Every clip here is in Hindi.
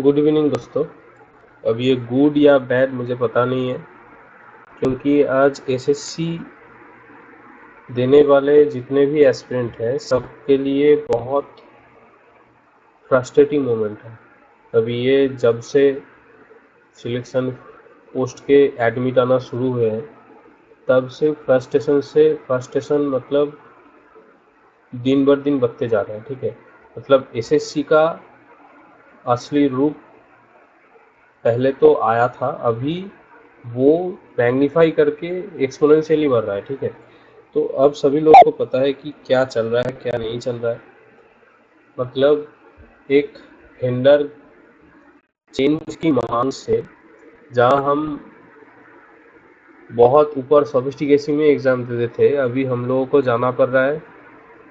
गुड इवनिंग दोस्तों। अब ये गुड या बैड मुझे पता नहीं है, क्योंकि आज एसएससी देने वाले जितने भी एस्पिरेंट हैं सबके लिए बहुत फ्रस्ट्रेटिंग मोमेंट है। अभी ये जब से सिलेक्शन पोस्ट के एडमिट आना शुरू हुए हैं तब से फ्रस्ट्रेशन मतलब दिन बर दिन बढ़ते जा रहे हैं। ठीक है, मतलब एसएससी का असली रूप पहले तो आया था, अभी वो मैग्नीफाई करके एक्सपोनेंशियली बढ़ रहा है। ठीक है, तो अब सभी लोगों को पता है कि क्या चल रहा है क्या नहीं चल रहा है। मतलब एक हेंडर चेन की मांग से जहाँ हम बहुत ऊपर सोफिस्टिकेशन में एग्जाम देते थे, अभी हम लोगों को जाना पड़ रहा है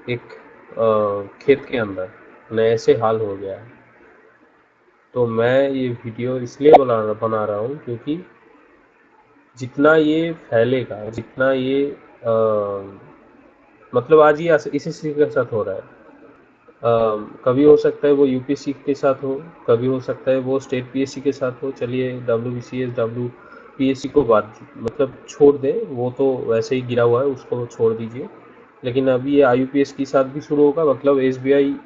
एक खेत के अंदर। न ऐसे हाल हो गया है। तो मैं ये वीडियो इसलिए बना रहा हूँ क्योंकि जितना ये फैलेगा, जितना ये मतलब आज ये इसी के साथ हो रहा है। कभी हो सकता है वो यूपीएससी के साथ हो, कभी हो सकता है वो स्टेट पीएससी के साथ हो। चलिए डब्ल्यूबीसीएस डब्ल्यूपीएससी को बात मतलब छोड़ दें, वो तो वैसे ही गिरा हुआ है, उसको छोड़ दीजिए। लेकिन अभी ये आईयूपीएस के साथ भी शुरू होगा, मतलब एसबीआई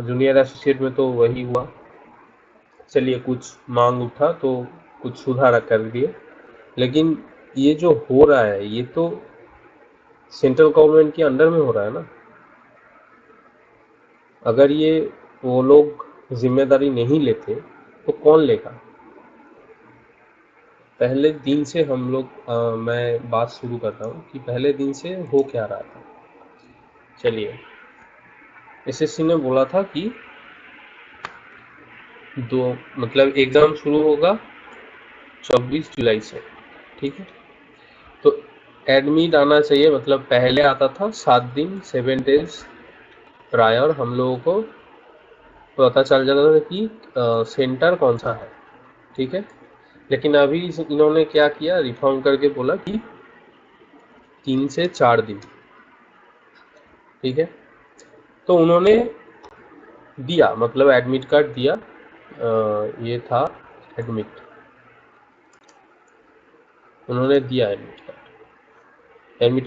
जूनियर एसोसिएट में तो वही हुआ। चलिए कुछ मांग उठा तो कुछ सुधार कर दिए, लेकिन ये जो हो रहा है ये तो सेंट्रल गवर्नमेंट के अंडर में हो रहा है ना। अगर ये वो लोग जिम्मेदारी नहीं लेते तो कौन लेगा। पहले दिन से हम लोग मैं बात शुरू करता हूँ कि पहले दिन से हो क्या रहा था। चलिए, एसएससी ने बोला था कि मतलब एग्ज़ाम शुरू होगा 24 जुलाई से। ठीक है, तो एडमिट आना चाहिए, मतलब पहले आता था 7 दिन 7 डेज प्रायर हम लोगों को पता चल जाता था कि सेंटर कौन सा है। ठीक है, लेकिन अभी इन्होंने क्या किया, रिफॉर्म करके बोला कि 3 से 4 दिन। ठीक है, तो उन्होंने दिया, मतलब एडमिट कार्ड दिया। ये था एडमिट, उन्होंने दिया एडमिट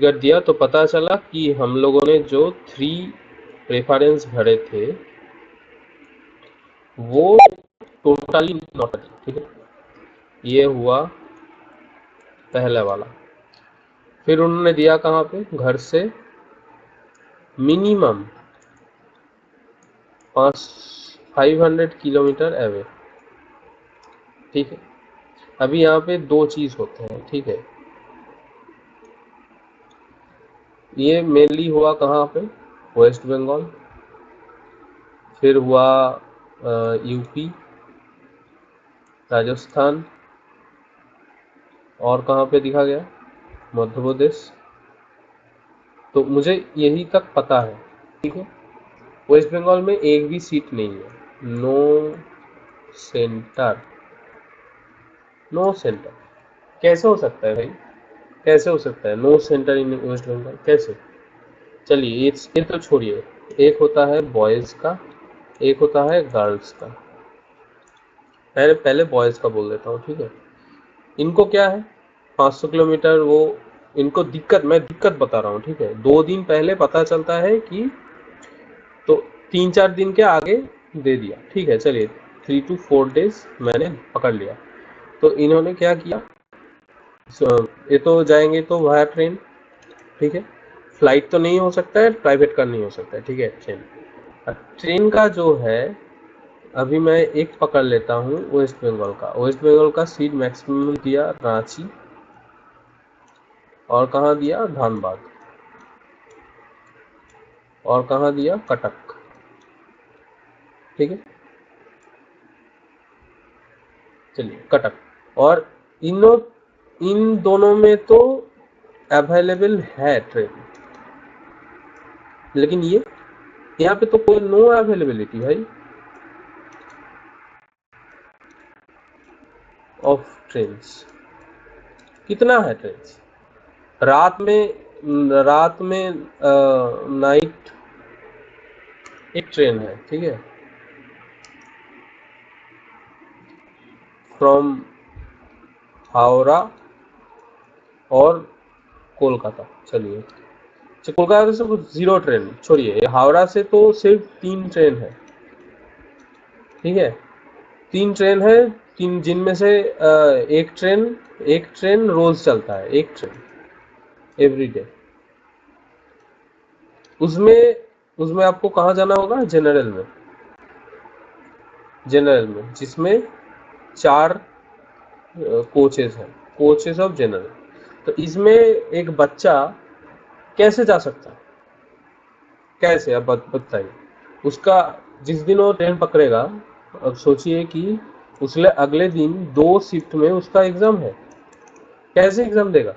कार्ड दिया तो पता चला कि हम लोगों ने जो 3 रेफरेंस भरे थे वो टोटली नॉट। ठीक है, ये हुआ पहला वाला। फिर उन्होंने दिया कहाँ पे, घर से मिनिमम 500 किलोमीटर अवे। ठीक है, अभी यहाँ पे 2 चीज़ होते हैं। ठीक है, ये मेनली हुआ कहाँ पे, वेस्ट बंगाल, फिर हुआ यूपी, राजस्थान, और कहाँ पे दिखा गया, मध्य प्रदेश। तो मुझे यही तक पता है। ठीक है, वेस्ट बंगाल में एक भी सीट नहीं है, नो सेंटर, नो सेंटर। कैसे हो सकता है भाई, कैसे हो सकता है नो सेंटर इन वेस्ट बंगाल, कैसे। चलिए ये तो छोड़िए, एक होता है बॉयज़ का, एक होता है गर्ल्स का। पहले पहले बॉयज़ का बोल देता हूँ। ठीक है, इनको क्या है 500 किलोमीटर, वो इनको दिक्कत, मैं दिक्कत बता रहा हूँ। ठीक है, 2 दिन पहले पता चलता है कि, तो 3-4 दिन के आगे दे दिया। ठीक है, चलिए 3 to 4 डेज मैंने पकड़ लिया। तो इन्होंने क्या किया, ये तो जाएंगे तो वाया ट्रेन। ठीक है, फ्लाइट तो नहीं हो सकता है, प्राइवेट कार नहीं हो सकता है। ठीक है, ट्रेन। ट्रेन का जो है, अभी मैं एक पकड़ लेता हूँ वेस्ट बंगाल का। वेस्ट बंगाल का सीट मैक्सिमम दिया रांची, और कहाँ दिया धनबाद, और कहाँ दिया कटक। ठीक है, चलिए कटक, और इन दोनों में तो अवेलेबल है ट्रेन, लेकिन ये यहाँ पे तो कोई नो अवेलेबिलिटी भाई ऑफ ट्रेन्स। कितना है ट्रेन्स रात में नाइट एक ट्रेन है। ठीक है, फ्रॉम हावड़ा और कोलकाता। चलिए, कोलकाता से कुछ 0 ट्रेन छोड़िए, हावड़ा से तो सिर्फ 3 ट्रेन है, ठीक है, 3 ट्रेन है, 3 जिनमें से एक ट्रेन रोज चलता है, एक ट्रेन एवरीडे। उसमें उसमें आपको कहाँ जाना होगा? जनरल में जिसमें 4 कोचेस हैं, कोचेस ऑफ जनरल। तो इसमें एक बच्चा कैसे जा सकता है? कैसे, आप बताइए। उसका जिस दिन वो ट्रेन पकड़ेगा, अब सोचिए कि उसले अगले दिन 2 शिफ्ट में उसका एग्जाम है, कैसे एग्जाम देगा?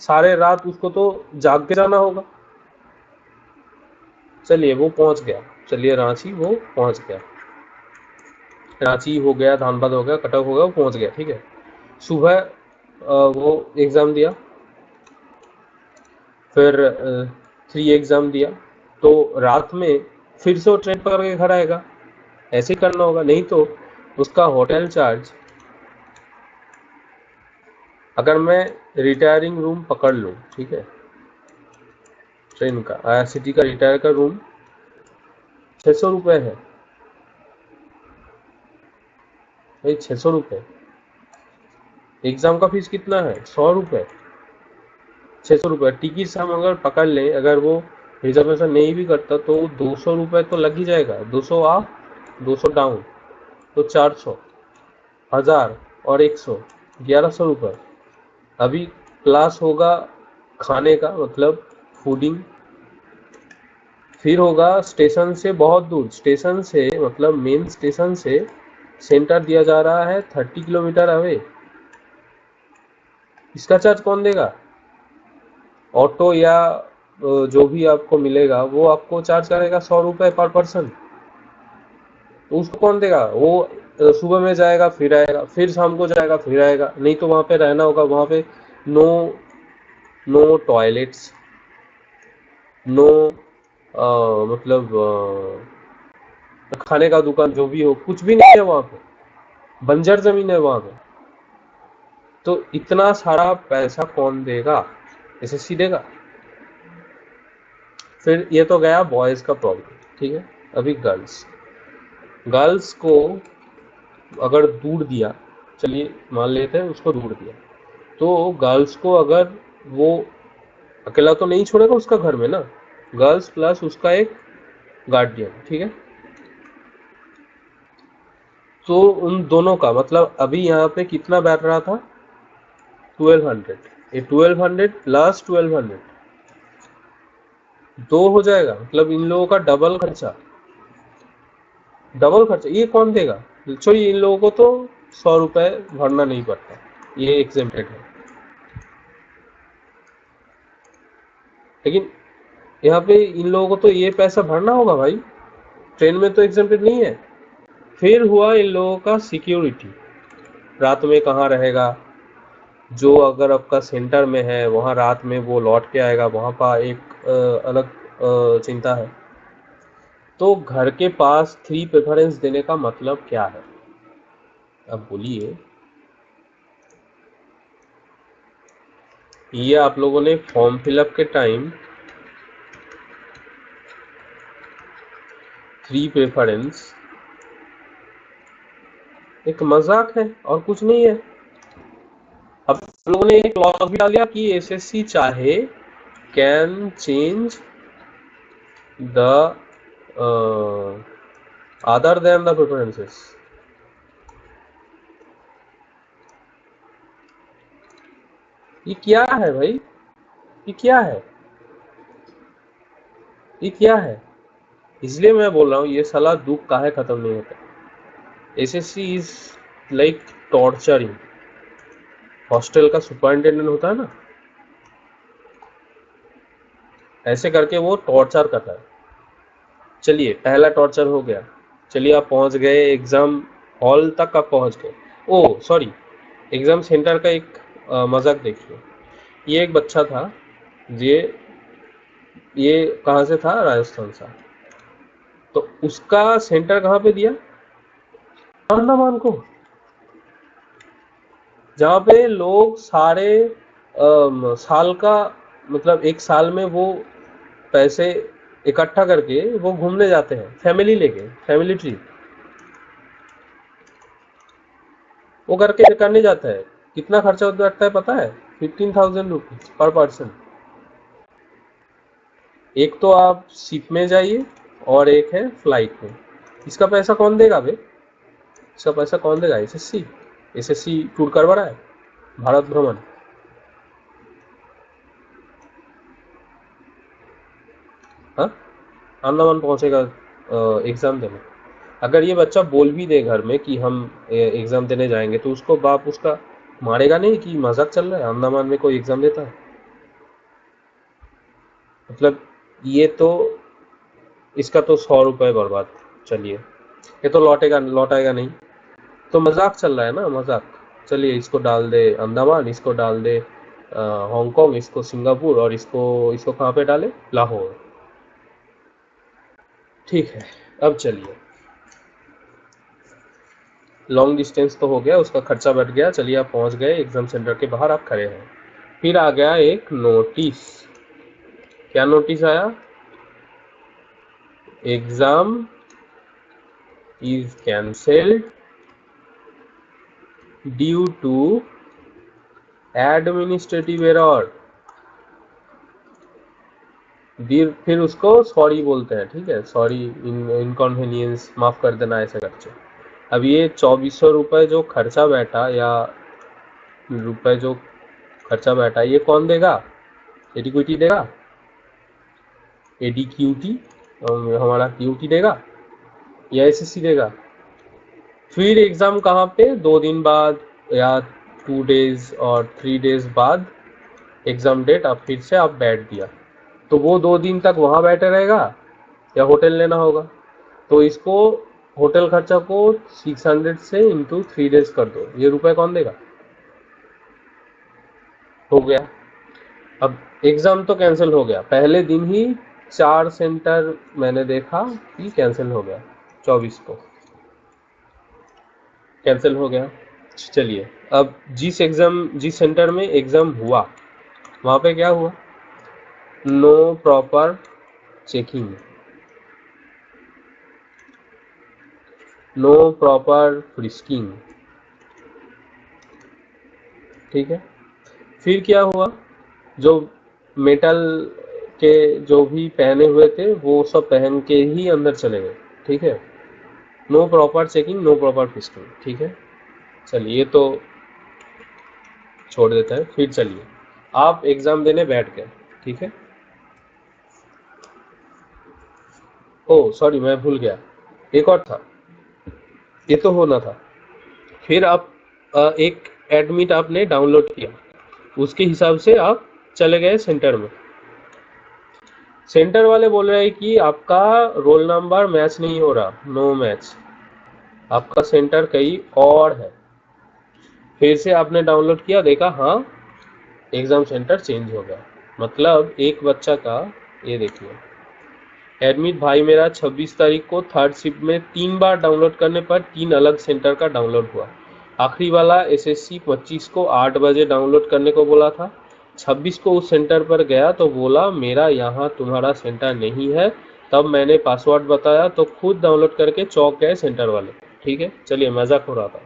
सारे रात उसको तो जाग के जाना होगा। चलिए वो पहुंच गया, चलिए रांची वो पहुंच गया, रांची हो गया, धनबाद हो गया, कटक हो गया, वो पहुंच गया, ठीक है। सुबह वो एग्जाम दिया, फिर 3 एग्जाम दिया, तो रात में फिर से वो ट्रेन पकड़ के घर आएगा, ऐसे ही करना होगा। नहीं तो उसका होटल चार्ज, अगर मैं रिटायरिंग रूम पकड़ लूँ, ठीक है, ट्रेन का IRCTC का रिटायर का रूम 600 रुपये है भाई, 600 रुपये। एग्जाम का फीस कितना है? 100 रुपये। 600 रुपये टिकट हम अगर पकड़ लें, अगर वो रिजर्वेशन नहीं भी करता तो 200 रुपये तो लग ही जाएगा, 200 अप 200 डाउन, तो 400, 1000 और 100, 1100 रुपये। अभी क्लास होगा खाने का, मतलब फूडिंग, फिर होगा स्टेशन से बहुत दूर, स्टेशन से मतलब मेन स्टेशन से सेंटर दिया जा रहा है 30 किलोमीटर अवे, इसका चार्ज कौन देगा? ऑटो या जो भी आपको मिलेगा वो आपको चार्ज करेगा 100 रुपये पर पर्सन, तो उसको कौन देगा? वो सुबह में जाएगा फिर आएगा, फिर शाम को जाएगा फिर आएगा, नहीं तो वहाँ पे रहना होगा, वहाँ पे नो नो टॉयलेट्स, नो मतलब खाने का दुकान जो भी हो, कुछ भी नहीं है वहाँ पे, बंजर जमीन है वहाँ पे। तो इतना सारा पैसा कौन देगा? SSC देगा। फिर ये तो गया बॉयज का प्रॉब्लम, ठीक है। अभी गर्ल्स, गर्ल्स को अगर दूर दिया, चलिए मान लेते हैं उसको दूर दिया, तो गर्ल्स को अगर वो अकेला तो नहीं छोड़ेगा उसका घर में ना, गर्ल्स प्लस उसका एक गार्डियन, ठीक है। तो उन दोनों का मतलब अभी यहाँ पे कितना बैठ रहा था? 1200। ये 1200 प्लस 1200 2 हो जाएगा, मतलब इन लोगों का डबल खर्चा। डबल खर्चा ये कौन देगा? छोड़िए, इन लोगों को तो 100 रुपये भरना नहीं पड़ता, ये एग्जेम्प्टेड है। लेकिन यहाँ पे इन लोगों को तो ये पैसा भरना होगा भाई, ट्रेन में तो एग्जेम्प्टेड नहीं है। फिर हुआ इन लोगों का सिक्योरिटी, रात में कहाँ रहेगा, जो अगर आपका सेंटर में है वहाँ रात में वो लौट के आएगा, वहाँ का एक अलग चिंता है। तो घर के पास 3 प्रेफरेंस देने का मतलब क्या है? अब बोलिए। ये आप लोगों ने फॉर्म फिलअप के टाइम 3 प्रेफरेंस, एक मजाक है और कुछ नहीं है। अब लोगों ने एक क्लॉज भी डाल दिया कि SSC चाहे can change the other than the preferences. ये क्या है भाई? ये क्या है? ये क्या है? इसलिए मैं बोल रहा हूँ ये साला दुख काहे खत्म नहीं होता। SSC is like torturing. Hostel का सुपरिटेंडेंट होता है ना, ऐसे करके वो टॉर्चर करता है। चलिए पहला टॉर्चर हो गया, चलिए आप पहुंच गए एग्जाम हॉल तक, आप पहुंच गए। ओ सॉरी, एग्जाम सेंटर का एक मजाक देखिए। ये एक बच्चा था, ये ये कहाँ से था? राजस्थान से। तो उसका सेंटर कहाँ पे दिया? अंडमान को। जहाँ पे लोग सारे साल का मतलब एक साल में वो पैसे इकट्ठा करके वो घूमने जाते हैं फैमिली लेके, फैमिली ट्रिप वो करके करने जाता है। कितना खर्चा लगता है पता है? 15,000 रुपीज पर पर्सन। एक तो आप शिप में जाइए और एक है फ्लाइट में। इसका पैसा कौन देगा बे? इसका पैसा कौन देगा? एसएससी। एसएससी टूर करवा रहा है, भारत भ्रमण। हाँ, अंडमान पहुंचेगा एग्जाम देने। अगर ये बच्चा बोल भी दे घर में कि हम एग्जाम देने जाएंगे, तो उसको बाप उसका मारेगा नहीं कि मजाक चल रहा है, अंडमान में कोई एग्जाम देता है? मतलब ये तो, इसका तो 100 रुपये बर्बाद। चलिए, ये तो लौटाएगा नहीं, तो मजाक चल रहा है ना, मजाक। चलिए, इसको डाल दे अंडमान, इसको डाल दे हांगकांग, इसको सिंगापुर, और इसको इसको कहाँ पे डाले? लाहौर। ठीक है, अब चलिए, लॉन्ग डिस्टेंस तो हो गया, उसका खर्चा बढ़ गया। चलिए, आप पहुंच गए एग्जाम सेंटर के बाहर, आप खड़े हैं। फिर आ गया एक नोटिस। क्या नोटिस आया? Exam is cancelled due to administrative error. फिर उसको सॉरी बोलते हैं, ठीक है, सॉरी, इनकॉन्वीनियंस, माफ कर देना, ऐसे करके। अब ये 2400 रुपये जो खर्चा बैठा, या रुपए जो खर्चा बैठा, ये कौन देगा? एडिक्विटी देगा? एडीक्यूटी, हमारा क्यूटी देगा, या एसएससी देगा? फिर एग्जाम कहाँ पे? 2 दिन बाद या 2 डेज और 3 डेज बाद एग्जाम डेट। अब फिर से आप बैठ दिया, तो वो 2 दिन तक वहां बैठे रहेगा या होटल लेना होगा? तो इसको, होटल खर्चा को 600 से इंटू 3 डेज कर दो, ये रुपए कौन देगा? हो गया। अब एग्जाम तो कैंसिल हो गया, पहले दिन ही 4 सेंटर मैंने देखा कि कैंसिल हो गया, 24 को कैंसिल हो गया। चलिए, अब जिस सेंटर में एग्जाम हुआ, वहां पे क्या हुआ? No proper checking, no proper frisking, ठीक है। फिर क्या हुआ? जो मेटल के जो भी पहने हुए थे, वो सब पहन के ही अंदर चले गए, ठीक है। No proper checking, no proper frisking, ठीक है। चलिए, ये तो छोड़ देते हैं। फिर चलिए, आप एग्जाम देने बैठ गए, ठीक है। ओ सॉरी, मैं भूल गया, एक और था, ये तो होना था। फिर आप एक एडमिट आपने डाउनलोड किया, उसके हिसाब से आप चले गए सेंटर में। सेंटर वाले बोल रहे हैं कि आपका रोल नंबर मैच नहीं हो रहा, नो मैच, आपका सेंटर कहीं और है। फिर से आपने डाउनलोड किया, देखा हाँ, एग्जाम सेंटर चेंज हो गया। मतलब एक बच्चा का, ये देखिए, एडमिट भाई मेरा 26 तारीख को थर्ड शिफ्ट में 3 बार डाउनलोड करने पर 3 अलग सेंटर का डाउनलोड हुआ। आखिरी वाला एसएससी 25 को 8 बजे डाउनलोड करने को बोला था। 26 को उस सेंटर पर गया तो बोला मेरा यहाँ तुम्हारा सेंटर नहीं है। तब मैंने पासवर्ड बताया तो खुद डाउनलोड करके चौंक गए सेंटर वाले, ठीक है। चलिए, मजाक हो रहा था।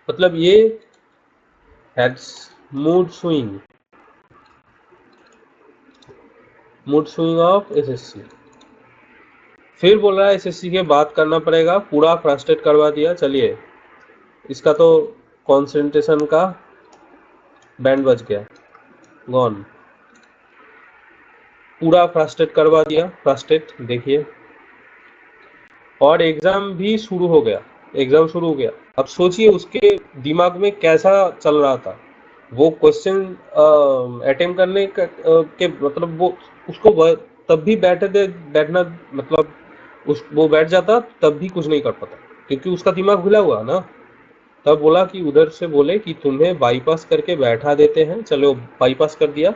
मतलब ये has mood swing, mood swing of SSC. फिर बोल रहा है एसएससी के बात करना पड़ेगा, पूरा फ्रस्ट्रेट करवा दिया। चलिए, इसका तो कंसंट्रेशन का बैंड बज गया, गॉन, पूरा फ्रस्ट्रेट करवा दिया, फ्रस्ट्रेट, देखिए। और एग्जाम भी शुरू हो गया, एग्जाम शुरू हो गया। अब सोचिए उसके दिमाग में कैसा चल रहा था। वो क्वेश्चन अटेम्प्ट करने के मतलब वो उसको तब भी बैठना, मतलब वो बैठ जाता तब भी कुछ नहीं कर पाता, क्योंकि उसका दिमाग खुला हुआ ना। तब बोला कि उधर से बोले कि तुम्हें बाईपास करके बैठा देते हैं। चलो, बाईपास कर दिया।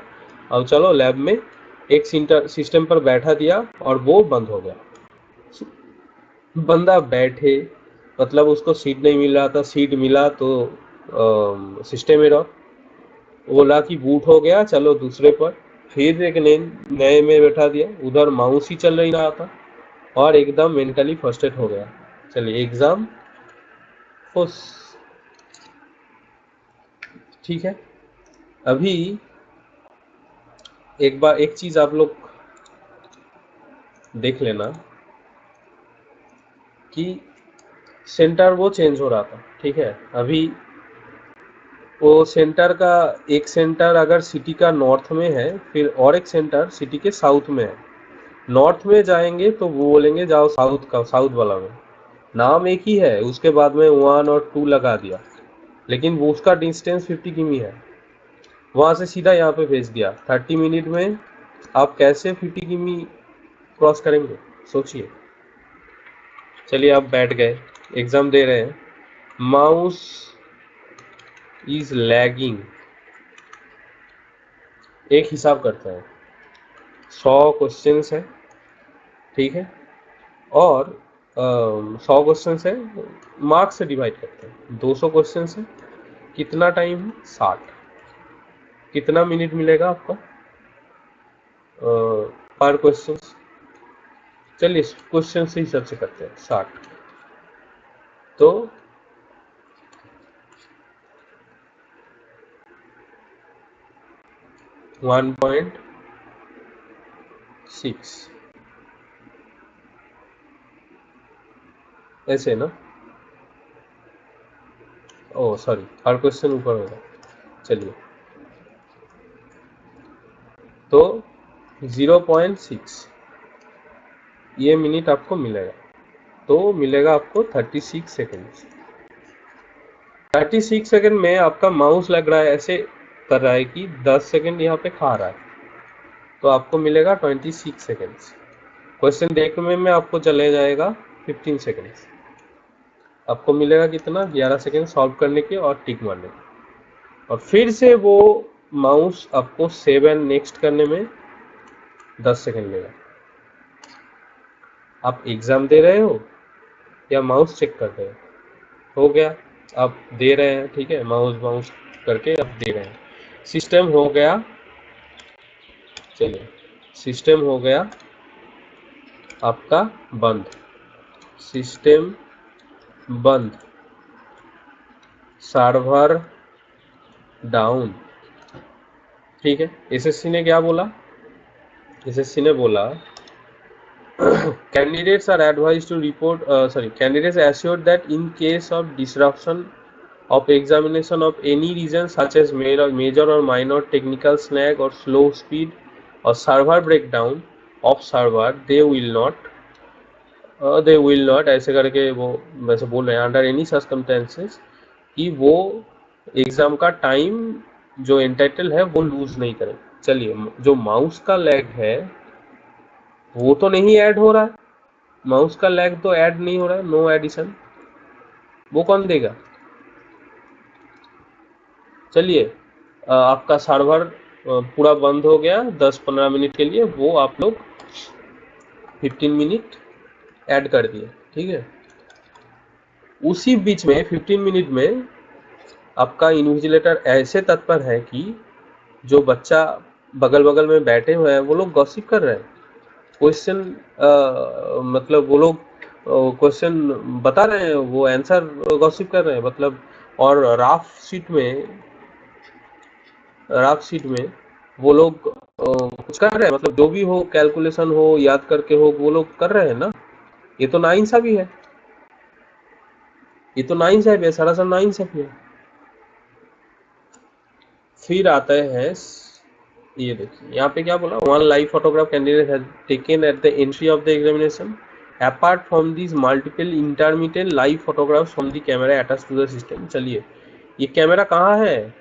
अब चलो लैब में एक सिस्टम पर बैठा दिया और वो बंद हो गया। बंदा बैठे, मतलब उसको सीट नहीं मिल रहा था, सीट मिला तो सिस्टम एरर, बोला कि बूट हो गया, चलो दूसरे पर, फिर एक नए में बैठा दिया, उधर माउस ही चल ही रहा था और एकदम मेंटली फ्रस्ट्रेट हो गया। चलिए एग्जाम फुस, ठीक है। अभी एक बार एक चीज आप लोग देख लेना कि सेंटर वो चेंज हो रहा था, ठीक है। अभी वो सेंटर का, एक सेंटर अगर सिटी का नॉर्थ में है, फिर और एक सेंटर सिटी के साउथ में है। नॉर्थ में जाएंगे तो वो बोलेंगे जाओ साउथ का, साउथ वाला में, नाम एक ही है, उसके बाद में 1 और 2 लगा दिया, लेकिन वो उसका डिस्टेंस 50 किमी है, वहां से सीधा यहाँ पे भेज दिया। 30 मिनट में आप कैसे 50 किमी क्रॉस करेंगे, सोचिए। चलिए आप बैठ गए, एग्जाम दे रहे हैं, माउस इज लैगिंग। एक हिसाब करते हैं, 100 क्वेश्चन है, ठीक है, और 100 क्वेश्चन है, मार्क्स से डिवाइड करते हैं, 200 क्वेश्चन है, कितना टाइम है, 60, कितना मिनट मिलेगा आपका पर क्वेश्चन। चलिए क्वेश्चन से हिसाब से करते हैं, 60, तो 1.6 ऐसे ना, ओ सॉरी, हर क्वेश्चन ऊपर होगा। चलिए तो 0.6 ये मिनट आपको मिलेगा, तो मिलेगा आपको 36 सेकेंड। 36 सेकेंड में आपका माउस लग रहा है ऐसे कर रहा है कि 10 सेकेंड यहाँ पे खा रहा है, तो आपको मिलेगा 26 सेकेंड्स। क्वेश्चन देखने में आपको चले जाएगा 15 सेकेंड्स, आपको मिलेगा कितना, 11 सेकेंड सॉल्व करने के और टिक मारने के, और फिर से वो माउस आपको 7 नेक्स्ट करने में 10 सेकेंड लेगा। आप एग्जाम दे रहे हो या माउस चेक कर रहे हो गया, आप दे रहे हैं, ठीक है, माउस माउस करके आप दे रहे हैं, सिस्टम हो गया। चलिए सिस्टम हो गया आपका बंद, सिस्टम बंद, सर्वर डाउन, ठीक है। एसएससी ने क्या बोला, एसएससी ने बोला candidates are advised to report candidates assured that in case of disruption of examination of any reason such as major or minor technical snag or slow speed or server breakdown of server they will not ऐसे करके वो वैसे बोल रहे हैं, अंडर एनी सर्कमस्टेंसेस, कि वो एग्जाम का टाइम जो एंटाइटल है वो लूज नहीं करें। चलिए जो माउस का लैग है वो तो नहीं ऐड हो रहा है, माउस का लैग तो ऐड नहीं हो रहा है, नो एडिशन, वो कौन देगा। चलिए आपका सर्वर पूरा बंद हो गया 10-15 मिनट के लिए, वो आप लोग 15 मिनट ऐड कर दिए, ठीक है। उसी बीच में 15 मिनट में आपका इन्विजिलेटर ऐसे तत्पर है कि जो बच्चा बगल बगल में बैठे हुए हैं वो लोग गॉसिप कर रहे हैं, क्वेश्चन मतलब वो लोग क्वेश्चन बता रहे हैं, वो आंसर गॉसिप कर रहे हैं, मतलब, और राफ शीट में वो लोग कुछ कर रहे हैं, मतलब जो भी हो, कैलकुलेशन हो, याद करके हो, वो लोग कर रहे हैं ना। ये तो नाइंसाफी है, ये तो नाइंसाफी है, सरासर नाइंसाफी है। फिर आता है ये देखिए यहाँ पे क्या बोला, one live photograph candidate has taken at the entry of the examination apart from this multiple intermediate live photographs from the camera attach to the system. चलिए ये कैमरा कहाँ है,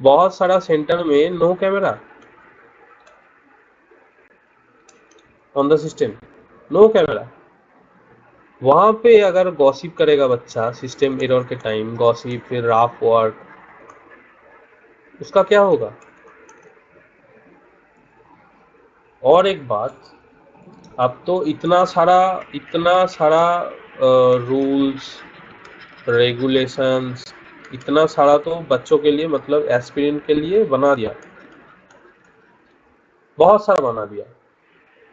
बहुत सारा सेंटर में no camera on the system, no camera. वहां पे अगर गॉसिप करेगा बच्चा सिस्टम एरर के टाइम, गॉसिप फिर राफ वर्क, उसका क्या होगा। और एक बात, अब तो इतना सारा रूल्स रेगुलेशंस इतना सारा तो बच्चों के लिए मतलब एस्पिरेंट के लिए बना दिया, बहुत सारा बना दिया।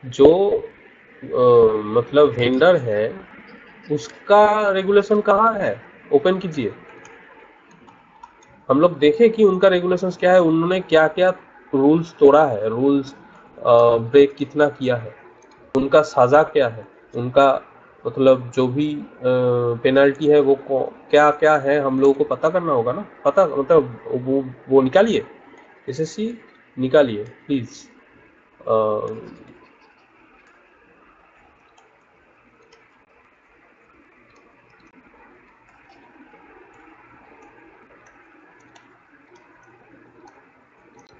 जो मतलब वेंडर है उसका रेगुलेशन कहाँ है, ओपन कीजिए, हम लोग देखें कि उनका रेगुलेशंस क्या है, उन्होंने क्या क्या रूल्स तोड़ा है, रूल्स ब्रेक कितना किया है, उनका सजा क्या है, उनका मतलब जो भी पेनल्टी है वो क्या क्या है, हम लोगों को पता करना होगा ना, पता मतलब वो निकालिए, एसएससी निकालिए प्लीज।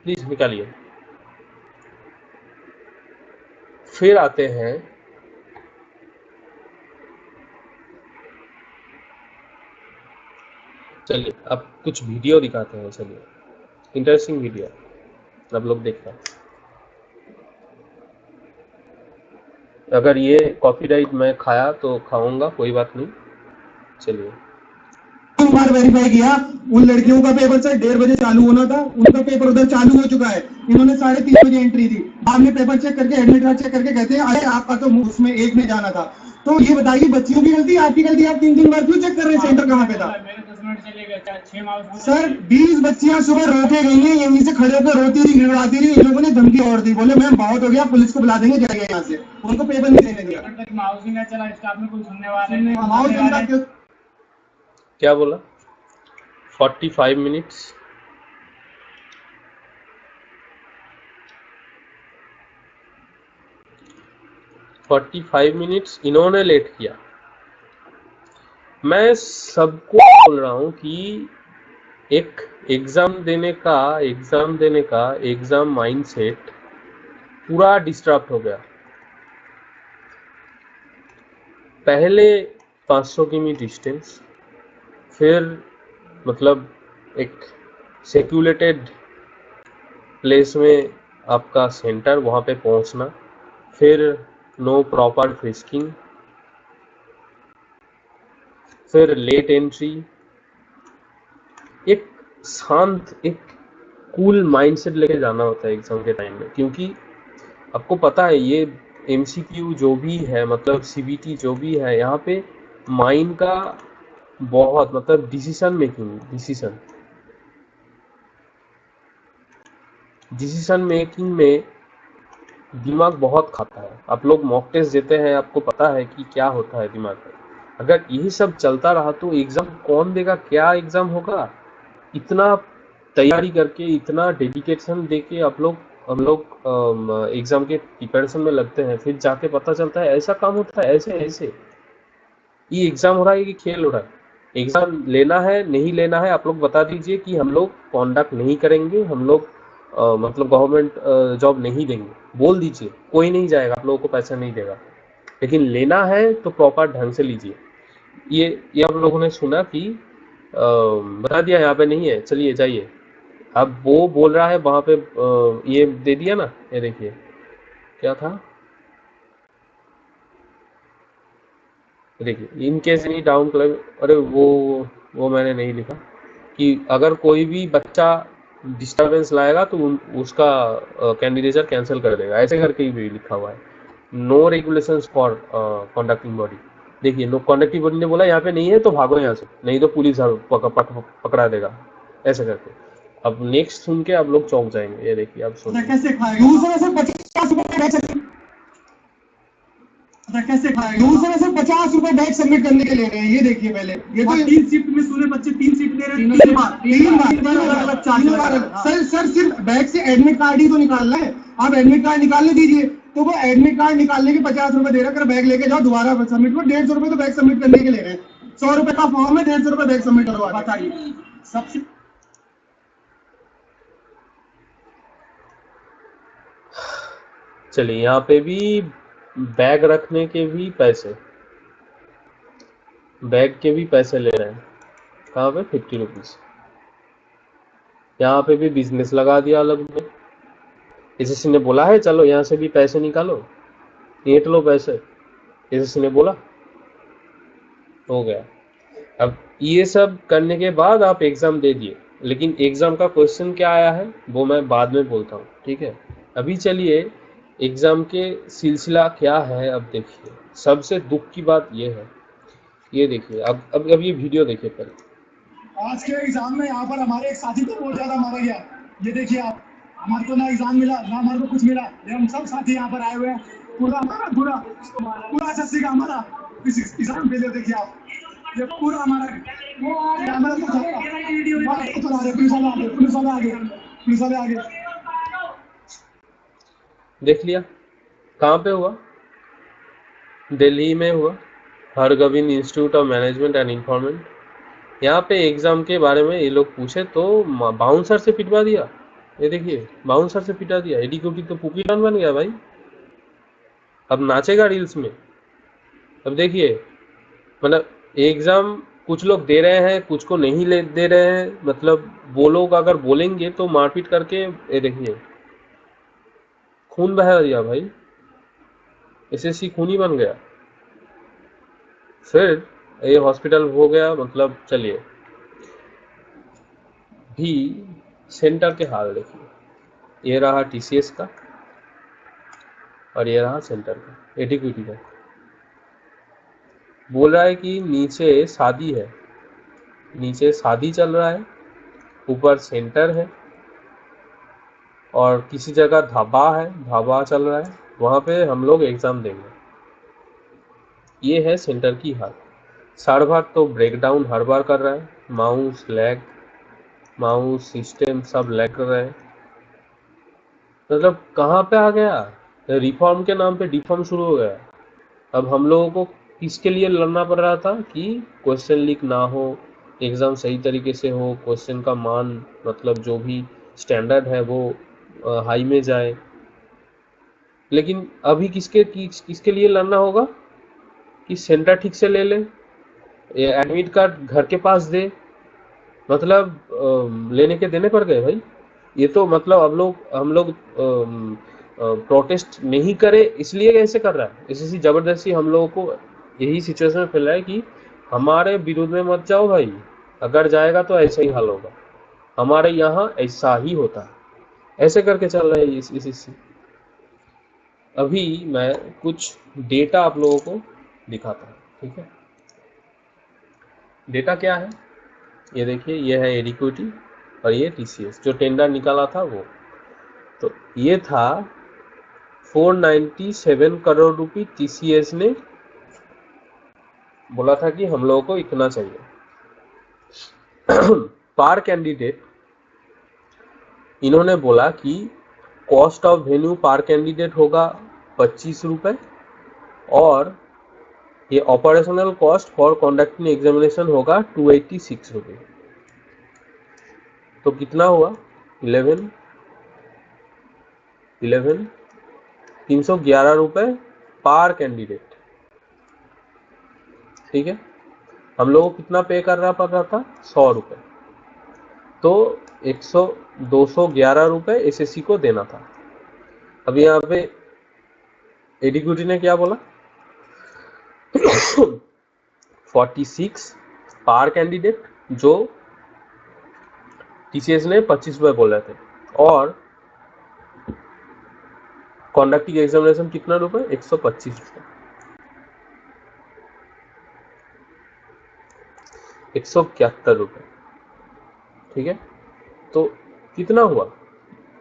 प्लीज निकालिए। फिर आते हैं चलिए अब कुछ वीडियो दिखाते हैं, चलिए इंटरेस्टिंग वीडियो आप लोग देखना। अगर ये कॉपीराइट मैं खाया तो खाऊंगा, कोई बात नहीं, चलिए। बार वेरीफाई किया, उन लड़कियों का पेपर सर 1:30 बजे चालू होना था, उनका पेपर उधर चालू हो चुका है, इन्होंने 3:30 बजे एंट्री दी, बाद में पेपर चेक करके एडमिट कार्ड चेक करके कहते हैं अरे आपका तो उसमें 1 में जाना था। तो ये बताइए बच्चियों की गलती आपकी गलती, आप 3 बार क्यों चेक कर रहे हैं सेंटर कहाँ पे था? सर 20 बच्चियां सुबह रोके गई हैं, यहीं से खड़े होकर रोती रही गिड़ाती रही, इन लोगों ने धमकी और दी, बोले मैम बहुत हो गया पुलिस को बुला देंगे, जाइए यहाँ से, उनको पेपर नहीं देने दिया। क्या बोला 45 मिनट्स, 45 मिनट्स इन्होंने लेट किया। मैं सबको बोल रहा हूँ कि एक एग्जाम देने का एग्जाम माइंडसेट पूरा डिस्टर्ब हो गया। पहले 500 किमी डिस्टेंस, फिर मतलब एक सेक्यूलेटेड प्लेस में आपका सेंटर, वहाँ पे पहुँचना, फिर नो प्रॉपर फ्रिस्किंग, फिर लेट एंट्री, एक शांत एक कूल माइंडसेट लेके जाना होता है एग्जाम के टाइम में, क्योंकि आपको पता है ये एमसीक्यू जो भी है मतलब सीबीटी जो भी है, यहाँ पे माइंड का बहुत मतलब डिसीजन मेकिंग में दिमाग बहुत खाता है। आप लोग मॉक टेस्ट देते हैं, आपको पता है कि क्या होता है दिमाग में। अगर यही सब चलता रहा तो एग्जाम कौन देगा, क्या एग्जाम होगा। इतना तैयारी करके इतना डेडिकेशन देके हम लोग एग्जाम के प्रिपरेशन में लगते हैं, फिर जाके पता चलता है ऐसा काम होता है, ऐसे ऐसे ये एग्जाम हो रहा है कि खेल हो रहा है। एग्जाम लेना है नहीं लेना है, आप लोग बता दीजिए कि हम लोग कॉन्डक्ट नहीं करेंगे, हम लोग मतलब गवर्नमेंट जॉब नहीं देंगे, बोल दीजिए, कोई नहीं जाएगा, आप लोगों को पैसा नहीं देगा, लेकिन लेना है तो प्रॉपर ढंग से लीजिए। ये आप लोगों ने सुना कि बता दिया यहाँ पे नहीं है, चलिए जाइए। अब वो बोल रहा है वहां पे ये दे दिया ना, ये देखिए क्या था, देखिए in case any down club, अरे वो मैंने नहीं लिखा कि अगर कोई भी बच्चा डिस्टरबेंस लाएगा तो उसका कैंडिडेचर कैंसिल कर देगा, ऐसे करके भी लिखा हुआ है। No regulations for conducting body, देखिए नो कंडक्टिंग बॉडी ने बोला यहाँ पे नहीं है तो भागो यहाँ से, नहीं तो पुलिस पकड़ा देगा, ऐसे करके। अब नेक्स्ट सुन के आप लोग चौंक जाएंगे, ये देखिए आप सुन कैसे दूसरे से 50 रुपए बैग सबमिट करने के ले रहे हैं, ये देखिए पहले, ये तो 3 शिफ्ट में सुने बच्चे 3 शिफ्ट ले रहे हैं, 3 बार सर सिर्फ बैग से एडमिट कार्ड ही तो निकालना है, आप एडमिट कार्ड निकालने दीजिए, तो वो एडमिट कार्ड निकालने के 50 रुपए दे रहा है, बैग लेके जाओ दोबारा सबमिट करो, 150 रुपए तो बैग सबमिट करने के ले रहे हैं, 100 रुपए का फॉर्म है, 150 रुपए बैग सबमिट करवा, बताइए सबसे। चलिए यहाँ पे भी बैग रखने के भी पैसे, बैग के भी पैसे ले रहे हैं, कहाँ पे 50 रुपीज। यहाँ पे भी बिजनेस लगा दिया अलग में, एसएससी ने बोला है चलो यहाँ से भी पैसे निकालो, ऐंठ लो पैसे, एसएससी ने बोला, हो गया। अब ये सब करने के बाद आप एग्ज़ाम दे दिए, लेकिन एग्ज़ाम का क्वेश्चन क्या आया है वो मैं बाद में बोलता हूँ, ठीक है। अभी चलिए एग्ज़ाम के सिलसिला क्या है अब देखिए। सबसे दुख की बात ये है, ये देखिए, अब ये वीडियो देखिए पहले। आज के एग्जाम में यहाँ पर हमारे एक साथी को बहुत ज्यादा मारा गया। ये देखिए आप, हमारे को ना एग्जाम मिला ना हमारे को कुछ मिला, ये हम सब साथी यहाँ पर आए हुए हैं। पूरा हमारा पूरा पूरा एसएससी का हमारा इस एग्जाम फेलियर देखिए आप, ये पूरा हमारा कैमरा तो चला रहे, पुलिस वाले आगे, पुलिस वाले आगे, पुलिस वाले आगे। देख लिया कहाँ पे हुआ, दिल्ली में हुआ, Hargovind institute of management and information. यहाँ पे एग्जाम के बारे में ये लोग पूछे तो बाउंसर से पिटवा दिया। ये देखिए बाउंसर से पिटा दिया, एडी क्यूटी तो पुकीटान बन गया भाई, अब नाचेगा रील्स में। अब देखिए मतलब एग्जाम कुछ लोग दे रहे हैं, कुछ को नहीं दे रहे हैं, मतलब वो लोग अगर बोलेंगे तो मारपीट करके, ये देखिए खून बहा दिया भाई, एसएससी खूनी बन गया। फिर ये हॉस्पिटल हो गया, मतलब चलिए भी सेंटर के हाल देखिए, ये रहा टीसीएस का और ये रहा सेंटर का, एडीक्यूटी का। बोल रहा है कि नीचे शादी है, नीचे शादी चल रहा है, ऊपर सेंटर है और किसी जगह ढाबा है, ढाबा चल रहा है, वहाँ पे हम लोग एग्ज़ाम देंगे। ये है सेंटर की हाल। सर्वर तो ब्रेकडाउन हर बार कर रहा है, माउस लैग, माउस सिस्टम सब लैग कर रहे हैं। मतलब कहाँ पे आ गया, रिफॉर्म के नाम पे डिफॉर्म शुरू हो गया। अब हम लोगों को किसके लिए लड़ना पड़ रहा था कि क्वेश्चन लीक ना हो, एग्ज़ाम सही तरीके से हो, क्वेश्चन का मान मतलब जो भी स्टैंडर्ड है वो हाई में जाए। लेकिन अभी किसके लिए लड़ना होगा कि सेंटर ठीक से ले ले, एडमिट कार्ड घर के पास दे, मतलब लेने के देने पड़ गए भाई। ये तो मतलब अब हम लोग प्रोटेस्ट नहीं करे इसलिए ऐसे कर रहा है, इसलिए जबरदस्ती हम लोगों को यही सिचुएशन में फैल रहा है कि हमारे विरोध में मत जाओ भाई, अगर जाएगा तो ऐसा ही हाल होगा, हमारे यहाँ ऐसा ही होता है, ऐसे करके चल रहा है इसी। अभी मैं कुछ डेटा आप लोगों को दिखाता हूँ, ठीक है। डेटा क्या है ये देखिए, ये है एडिक्विटी और ये टीसीएस जो टेंडर निकाला था वो। तो ये था 497 करोड़ रुपए टीसीएस ने बोला था कि हम लोगों को इतना चाहिए। पार कैंडिडेट इन्होंने बोला कि cost of venue per candidate होगा 25 रुपए और ये operational cost for conducting examination होगा 286 रुपए। तो कितना हुआ 311 रुपए पार कैंडिडेट, ठीक है। हम लोगों को कितना पे करना पड़ रहा था 100 रुपए, तो 211 रुपए एसएससी को देना था। अब यहाँ पे एडीक्यूटी ने क्या बोला 46 पार कैंडिडेट, जो टीसीएस ने 25 रुपए बोल रहे थे, और कॉन्डक्टिंग एग्जामिनेशन कितना रुपए 125 रुपए, 171 रुपए, ठीक है। तो कितना हुआ,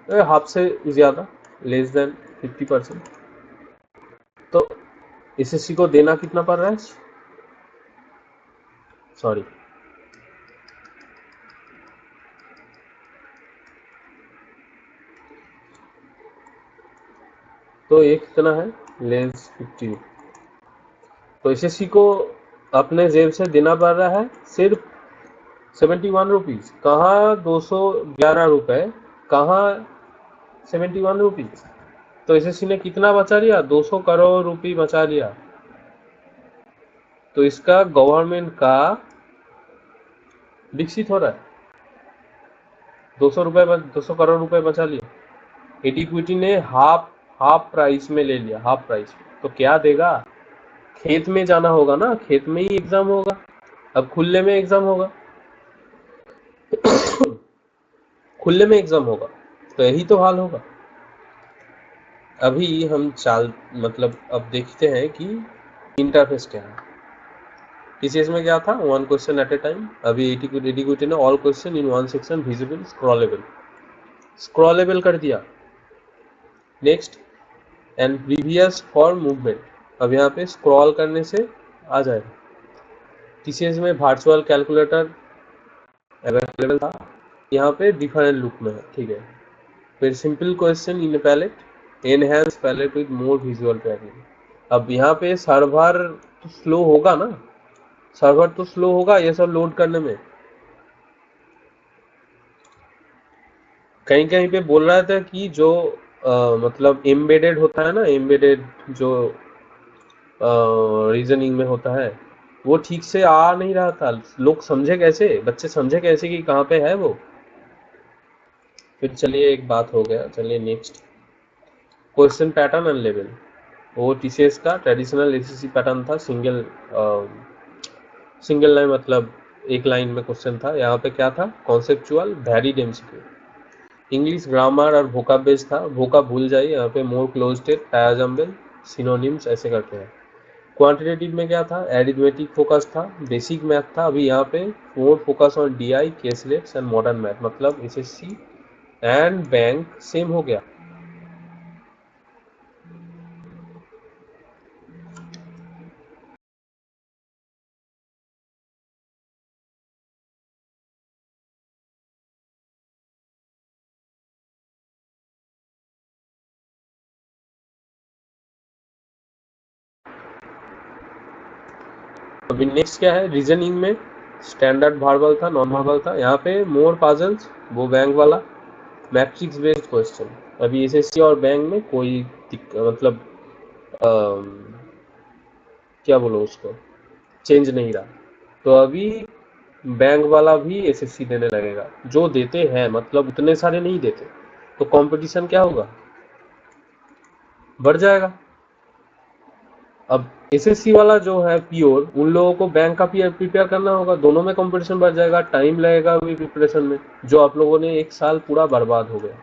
हाफ से ज्यादा, लेस देन 50%। तो एसएससी को देना कितना पड़ रहा है, सॉरी तो ये कितना है लेस 50। तो एसएससी को अपने जेब से देना पड़ रहा है सिर्फ 71 रुपीज, कहाँ 211 रुपए, कहाँ 71 रुपीज। तो एसएससी ने कितना बचा लिया 200 करोड़ रुपए बचा लिया। तो इसका गवर्नमेंट का विकसित हो रहा है, 200 करोड़ रुपए बचा लिया। एडीक्विटी ने हाफ प्राइस में ले लिया, हाफ प्राइस में। तो क्या देगा, खेत में जाना होगा ना, खेत में ही एग्जाम होगा, अब खुले में एग्जाम होगा खुले में एग्जाम होगा तो यही तो हाल होगा। अभी हम मतलब अब देखते हैं कि इंटरफेस क्या है। टीसीएस में क्या था, one question at a time. अभी एटीक्यूटी ने all question in one section visible scrollable कर दिया। Next, and previous for movement, अब यहाँ पे स्क्रॉल करने से आ जाएगा। टीसीएस में वर्चुअल कैलकुलेटर अवेलेबल था, यहाँ पे डिफरेंट लुक में है, ठीक है। फिर simple question in palette, enhance palette with more visual pattern. अब यहाँ पे सर्वर तो स्लो होगा ना, सर्वर तो स्लो होगा ये सब लोड करने में। कहीं कहीं पे बोल रहा था कि जो मतलब एम्बेडेड होता है ना, एम्बेडेड जो रीजनिंग में होता है, वो ठीक से आ नहीं रहा था। लोग समझे कैसे, बच्चे समझे कैसे कि कहाँ पे है वो। फिर चलिए एक बात हो गया, चलिए next, question pattern and level. वो टीसीएस का ट्रेडिशनल एसएससी पैटर्न था, सिंगल लाइन, मतलब एक लाइन में क्वेश्चन था। यहाँ पे क्या था, conceptual, varied MCQ, English grammar और वोकाब बेस था। वोकाब भूल जाइए, यहाँ पे मोर क्लोज्ड, पैराजम्बल, सिनोनिम्स ऐसे करते हैं। क्वांटिटेटिव में क्या था, एरिथमेटिक फोकस था, बेसिक मैथ था। अभी यहाँ पे more focus on DI, केसलेट्स and modern math, मतलब एसएससी एंड बैंक सेम हो गया। अभी नेक्स्ट क्या है, रीजनिंग में स्टैंडर्ड वर्बल था, नॉन वर्बल था। यहाँ पे मोर पजल्स, वो बैंक वाला, मैट्रिक्स बेस्ड क्वेश्चन। अभी एसएससी और बैंक में कोई मतलब क्या बोलो उसको, चेंज नहीं रहा। तो अभी बैंक वाला भी एसएससी देने लगेगा, जो देते हैं, मतलब उतने सारे नहीं देते, तो कंपटीशन क्या होगा, बढ़ जाएगा। अब एसएससी वाला जो है प्योर, उन लोगों को बैंक का प्रिपेयर करना होगा, दोनों में कंपटीशन बढ़ जाएगा, टाइम लगेगा अभी प्रिपरेशन में, जो आप लोगों ने एक साल पूरा बर्बाद हो गया।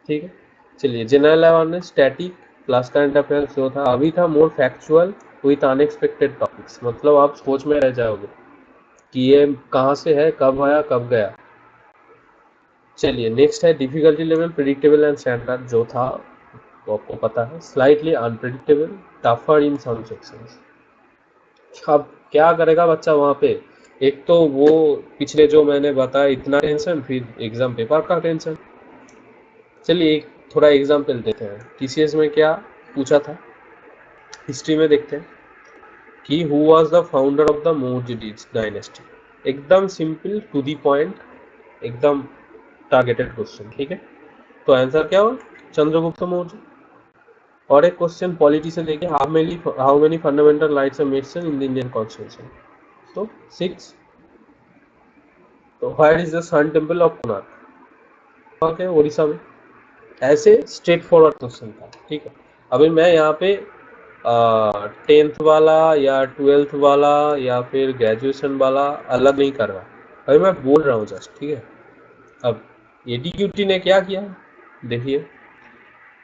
ठीक है, चलिए general awareness, static plus current affairs जो था। अभी था मोर फैक्चुअल विथ अनएक्सपेक्टेड टॉपिक्स, मतलब आप सोच में रह जाओगे कि ये कहाँ से है, कब आया, कब गया। चलिए नेक्स्ट है difficulty level, predictable and standard, जो था वो आपको पता है, स्लाइटली अनप्रिडिक्टेबल, टफर इन सम सेक्शंस। अब क्या करेगा बच्चा वहाँ पे, एक तो वो पिछले जो मैंने बताया इतना टेंशन, फिर एग्जाम पेपर का टेंशन। चलिए एक थोड़ा एग्जाम्पल देते हैं, टीसीएस में क्या पूछा था, हिस्ट्री में देखते हैं कि who was the founder of the Mauryas dynasty. एकदम सिंपल टू द पॉइंट, एकदम टारगेटेड क्वेश्चन, ठीक है। तो आंसर क्या हो, चंद्रगुप्त मौर्य। और एक क्वेश्चन पॉलिटी से देखिए, how many fundamental rights are mentioned in the Indian constitution, तो 6। तो where is the sun temple of Konark, okay, Orissa में। ऐसे स्ट्रेट फॉरवर्ड क्वेश्चन था, ठीक है। अभी मैं यहाँ पे 10th वाला या 12th वाला या फिर ग्रेजुएशन वाला अलग नहीं कर रहा, अभी मैं बोल रहा हूँ जस्ट, ठीक है। अब एडीक्यूटी ने क्या किया, देखिए,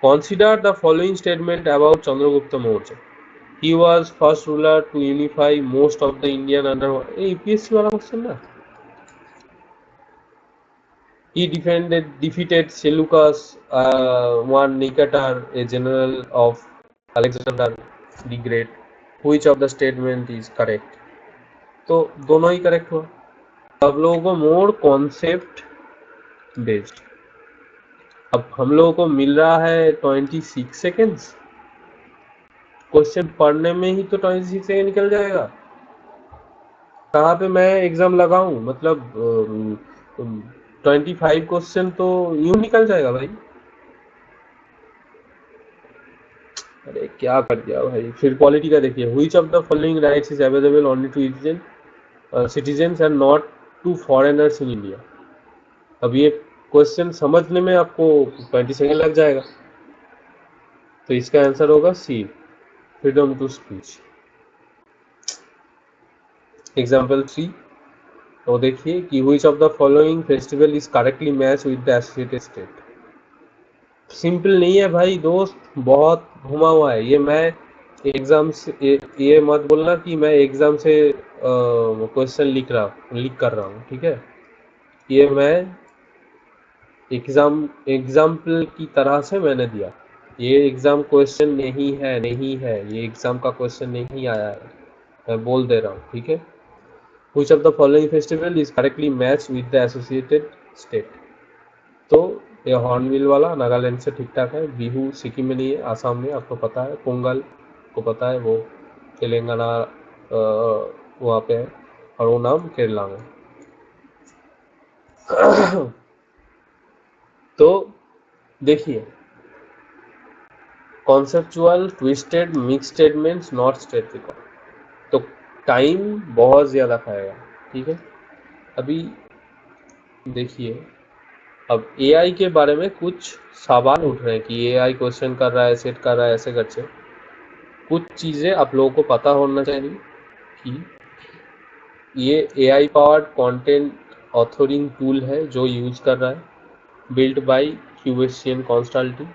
consider the following statement about Chandragupta Maurya. He was first ruler to unify most of the Indian under UPSC वाला क्वेश्चन ना। He defeated Seleucus, one Nicator, a general of Alexander the Great. Which of the statement is correct? तो दोनों ही करेक्ट हुआ। अब लोगों को मोर कॉन्सेप्ट बेस्ड, अब हम लोगों को मिल रहा है 26 सेकेंड्स, क्वेश्चन पढ़ने में ही तो 26 सेकेंड निकल जाएगा। कहाँ पे मैं एग्जाम लगाऊं, मतलब 25 क्वेश्चन तो यूं निकल जाएगा भाई। अरे क्या कर दिया भाई। फिर क्वालिटी का देखिए, which of the following rights is available only to citizens and not to foreigners in India. अब ये क्वेश्चन समझने में आपको 20 सेकेंड लग जाएगा, तो इसका आंसर होगा सी, फ्रीडम टू स्पीच। एग्जाम्पल 3, तो देखिए कि which of the following festival is correctly matched with the associated state। Simple नहीं है भाई दोस्त, बहुत घुमा हुआ है ये। मैं एग्जाम से ये मत बोलना कि मैं एग्जाम से क्वेश्चन लिख कर रहा हूँ, ठीक है। ये मैं एग्जाम्पल की तरह से मैंने दिया। ये एग्जाम क्वेश्चन नहीं है, ये एग्जाम का क्वेश्चन नहीं आया है, मैं बोल दे रहा हूँ, ठीक है। Which of the following festival is correctly matched with the associated state। तो ये हॉर्नबिल वाला नागालैंड से ठीक ठाक है, बिहू सिक्किम में नहीं है, आसाम में आपको पता है, पोंगल को पता है वो तेलंगाना वहाँ पे है, और वो नाम केरला में। तो देखिए, conceptual twisted mix statements not static, तो टाइम बहुत ज़्यादा खाएगा, ठीक है। अभी देखिए, अब एआई के बारे में कुछ सवाल उठ रहे हैं कि एआई क्वेश्चन कर रहा है, सेट कर रहा है, ऐसे करके कुछ चीज़ें आप लोगों को पता होना चाहिए कि ये AI powered content authoring tool है जो यूज कर रहा है, built by cubation consultancy,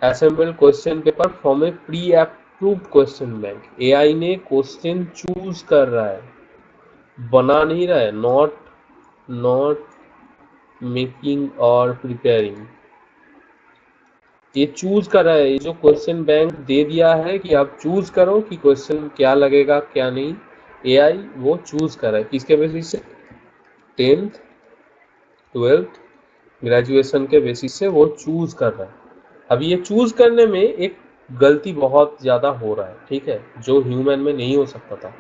assemble question paper from a pre approved question bank. AI ने क्वेश्चन चूज कर रहा है, बना नहीं रहा है, नॉट मेकिंग और प्रिपेयरिंग, ये चूज कर रहा है। ये जो क्वेश्चन बैंक दे दिया है कि आप चूज करो कि क्वेश्चन क्या लगेगा क्या नहीं, एआई वो चूज कर रहा है किसके बेसिस से, 10th 12th ग्रेजुएशन के बेसिस से वो चूज कर रहा है। अब ये चूज करने में एक गलती बहुत ज़्यादा हो रहा है, ठीक है, जो ह्यूमन में नहीं हो सकता था,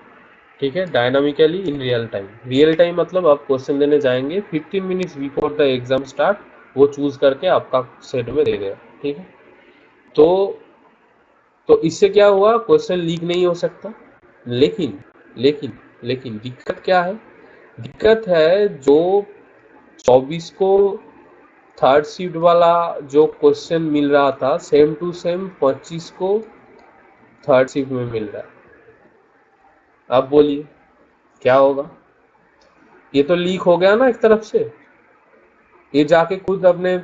ठीक है। डायनामिकली इन रियल टाइम मतलब आप क्वेश्चन देने जाएंगे, 15 minutes before the exam start वो चूज करके आपका सेट में दे देगा, ठीक है। तो इससे क्या हुआ, क्वेश्चन लीक नहीं हो सकता। लेकिन लेकिन लेकिन दिक्कत क्या है, दिक्कत है जो 24 को थर्ड शिफ्ट वाला जो क्वेश्चन मिल रहा था, सेम टू सेम 25 को थर्ड शिफ्ट में मिल रहा है। अब बोलिए क्या होगा, ये तो लीक हो गया ना एक तरफ से। ये जाके खुद अपने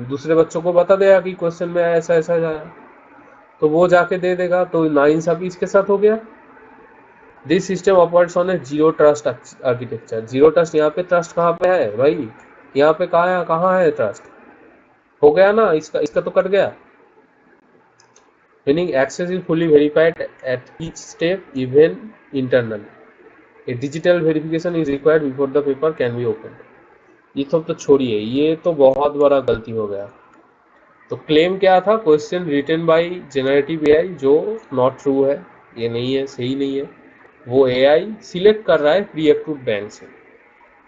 दूसरे बच्चों को बता देगा कि क्वेश्चन में ऐसा ऐसा आया, तो वो जाके दे देगा, तो नाइंसाफी इसके साथ हो गया। This system operates on A zero trust architecture. Zero trust, यहाँ पे ट्रस्ट कहाँ पे है भाई, यहाँ पे कहाँ है ट्रस्ट, हो गया ना, इसका तो कट गया। Meaning access is fully verified at each step even internal, a digital verification is required before the paper can be open. ये सब तो छोड़िए, ये तो बहुत बड़ा गलती हो गया। तो क्लेम क्या था, question written by generative AI, जो नॉट ट्रू है, ये नहीं है, सही नहीं है। वो एआई सिलेक्ट कर रहा है प्री अप्रूव्ड बैंक से।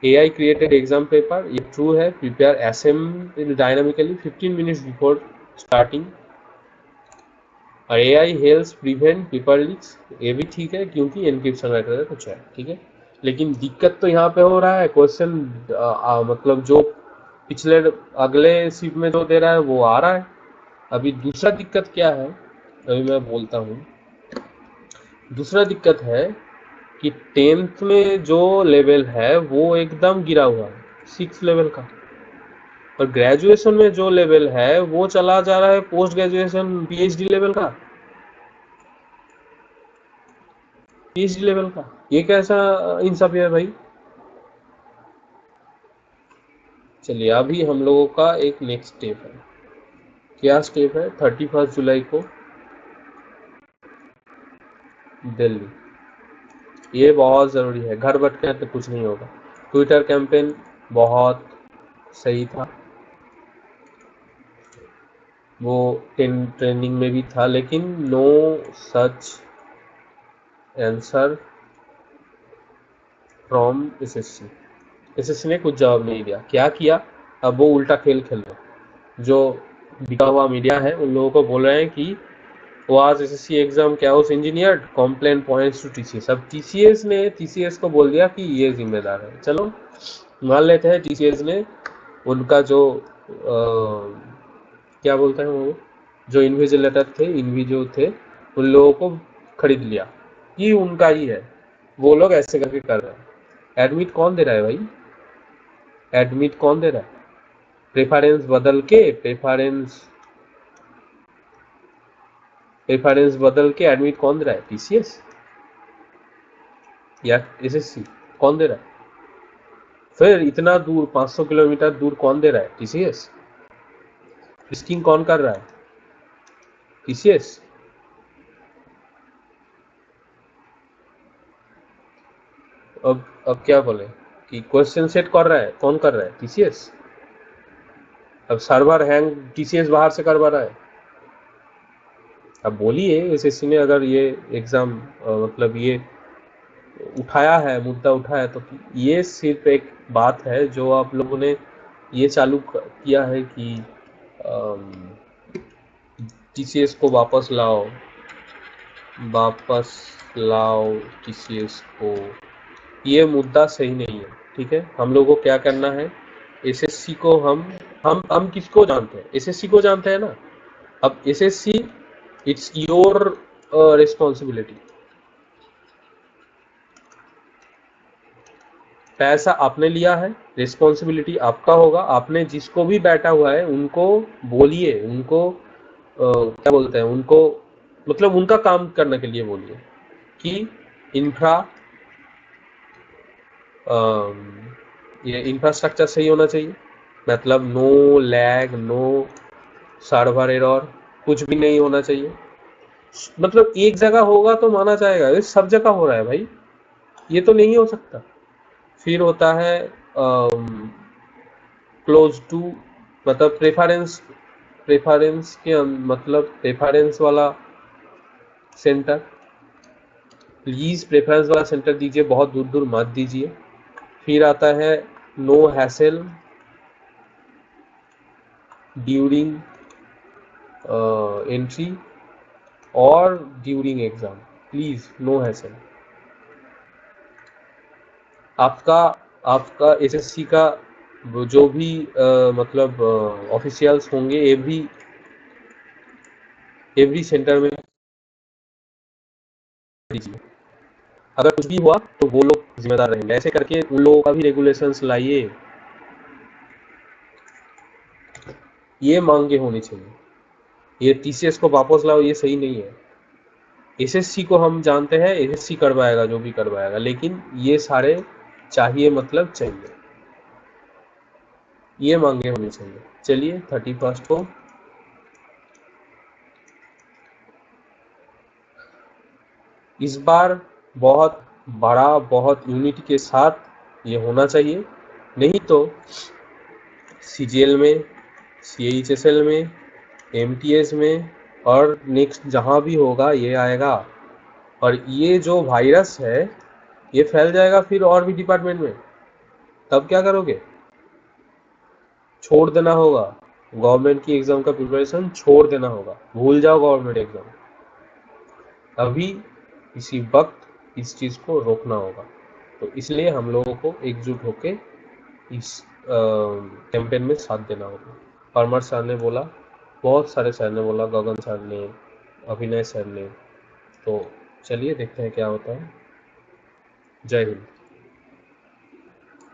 एआई क्रिएटेड एग्जाम पेपर, ये ट्रू है, prepare assemble dynamically 15 minutes before starting. और AI helps prevent paper leaks, ये भी ठीक है क्योंकि एनक्रिप्शन वगैरह कुछ है, ठीक है। लेकिन दिक्कत तो यहाँ पे हो रहा है, क्वेश्चन मतलब जो पिछले अगले शिफ्ट में जो दे रहा है वो आ रहा है। अभी दूसरा दिक्कत क्या है, अभी मैं बोलता हूँ। दूसरा दिक्कत है कि 10th में जो लेवल है वो एकदम गिरा हुआ है, 6 लेवल का, और ग्रेजुएशन में जो लेवल है वो चला जा रहा है पोस्ट ग्रेजुएशन पीएचडी लेवल का, पीएचडी लेवल का। ये कैसा इंसाफ है भाई। चलिए, अभी हम लोगों का एक नेक्स्ट स्टेप है, क्या स्टेप है, 31 जुलाई को दिल्ली, ये बहुत ज़रूरी है, घर बैठ कर तो कुछ नहीं होगा। ट्विटर कैंपेन बहुत सही था, वो ट्रेंडिंग में भी था, लेकिन no such answer from SSC ने कुछ जवाब नहीं दिया। क्या किया, अब वो उल्टा खेल खेल रहे, जो बिका हुआ मीडिया है उन लोगों को बोल रहे हैं कि was SSC exam chaos engineered, complain points to TCS. अब टीसीएस को बोल दिया कि ये जिम्मेदार है। चलो मान लेते हैं टीसीएस ने उनका जो क्या बोलते हैं वो, जो इन्विजिलेटर थे, इन्वी जो थे, उन लोगों को खरीद लिया कि उनका ही है, वो लोग ऐसे करके कर रहे हैं। एडमिट कौन दे रहा है भाई? एडमिट कौन दे रहा है? प्रेफरेंस बदल के प्रेफरेंस बदल के एडमिट कौन दे रहा है? टीसीएस या एसएससी? कौन दे रहा है? फिर इतना दूर 500 किलोमीटर दूर कौन दे रहा है? टीसीएस। रिस्किंग कौन कर रहा है? टीसीएस। अब क्या बोले कि क्वेश्चन सेट कर रहा है, कौन कर रहा है? टीसीएस। अब सर्वर हैंग टीसीएस बाहर से करवा रहा है। अब बोलिए एसएससी ने अगर ये एग्जाम मतलब ये उठाया है, मुद्दा उठाया है, तो ये सिर्फ एक बात है जो आप लोगों ने ये चालू किया है कि टीसीएस को वापस लाओ टीसीएस को। ये मुद्दा सही नहीं है, ठीक है। हम लोगों को क्या करना है, एसएससी को हम किसको जानते हैं? एसएससी को जानते हैं ना। अब एसएससी, इट्स योर रिस्पॉन्सिबिलिटी। पैसा आपने लिया है, रिस्पॉन्सिबिलिटी आपका होगा। आपने जिसको भी बैठा हुआ है उनको बोलिए, उनको क्या बोलते हैं, उनको मतलब उनका काम करने के लिए बोलिए कि ये इंफ्रास्ट्रक्चर सही होना चाहिए, मतलब no lag, no server error, कुछ भी नहीं होना चाहिए। मतलब एक जगह होगा तो माना जाएगा, ये सब जगह हो रहा है भाई, ये तो नहीं हो सकता। फिर होता है क्लोज टू, मतलब प्रेफरेंस के मतलब प्रेफरेंस वाला सेंटर। प्लीज प्रेफरेंस वाला सेंटर दीजिए, बहुत दूर दूर मत दीजिए। फिर आता है नो हैसल ड्यूरिंग एंट्री और during exam, please no hassle. आपका एसएससी का जो भी मतलब ऑफिशियल्स होंगे एवरी सेंटर में दीजिए। अगर कुछ भी हुआ तो वो लोग जिम्मेदार रहेंगे, ऐसे करके उन लोगों का भी रेगुलेशंस लाइए। ये मांगे होनी चाहिए। ये टीसीएस को वापस लाओ, ये सही नहीं है। एसएससी को हम जानते हैं, एसएससी करवाएगा जो भी करवाएगा, लेकिन ये सारे चाहिए मतलब चाहिए, ये मांगे होनी चाहिए। चलिए 31 को इस बार बहुत बड़ा, बहुत यूनिटी के साथ ये होना चाहिए, नहीं तो सीजीएल में, सीएचएसएल में, एमटीएस में और नेक्स्ट जहाँ भी होगा ये आएगा। और ये जो वायरस है ये फैल जाएगा फिर और भी डिपार्टमेंट में, तब क्या करोगे? छोड़ देना होगा, गवर्नमेंट की एग्जाम का प्रिपरेशन छोड़ देना होगा, भूल जाओ गवर्नमेंट एग्जाम। अभी इसी वक्त इस चीज़ को रोकना होगा। तो इसलिए हम लोगों को एकजुट होकर इस कैंपेन में साथ देना होगा। परमार सर ने बोला, बहुत सारे सर ने बोला, गगन सर ने, अभिनय सर ने। तो चलिए देखते हैं क्या होता है। जय हिंद।